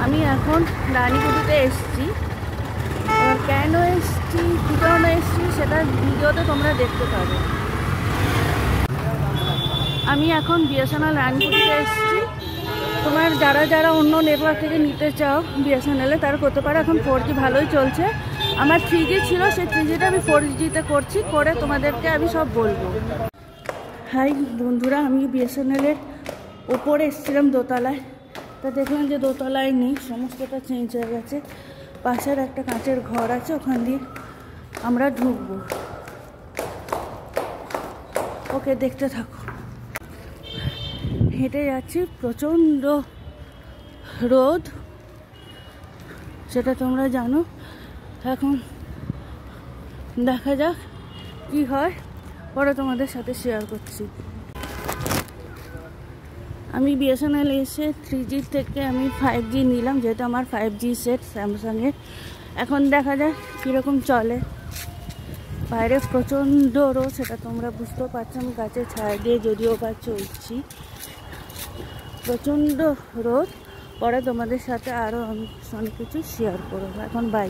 আমি এখন রানীকুটিতে এসেছি। এবার কেন এসেছি, কী কারণে এসেছি সেটা ভিডিওতে তোমরা দেখতে পাবে। আমি এখন বিএসএনএল রানীকুটিতে এসেছি। তোমার যারা যারা অন্য নেটওয়ার্ক থেকে নিতে চাও বিএসএনএলে তারা করতে পারো। এখন 4G ভালোই চলছে। আমার 3G ছিল, সেই 3Gটা আমি 4Gতে করছি, করে তোমাদেরকে আমি সব বলবো। হাই বন্ধুরা, আমি বিএসএনএলের ওপরে এসেছিলাম দোতলায়। তা দেখলাম যে দোতলায় নেই, সমস্তটা চেঞ্জ হয়ে গেছে। পাশের একটা কাঁচের ঘর আছে, ওখান দিয়ে আমরা ঢুকবো। ওকে, দেখতে থাকো। হেঁটে যাচ্ছি, প্রচণ্ড রোদ, সেটা তোমরা জানো। এখন দেখা যাক কি হয়, পরে তোমাদের সাথে শেয়ার করছি। আমি বিএসএনএল এসে 3G থেকে আমি 5G নিলাম, যেহেতু আমার 5G সেট স্যামসাংয়ের। এখন দেখা যাক কীরকম চলে। বাইরে প্রচণ্ড রোদ, সেটা তোমরা বুঝতে পারছো। আমি গাছের ছায়া দিয়ে যদিও বা চলছি, প্রচণ্ড রোদ। পরে তোমাদের সাথে আরও অনেক কিছু শেয়ার করবো। এখন বাই।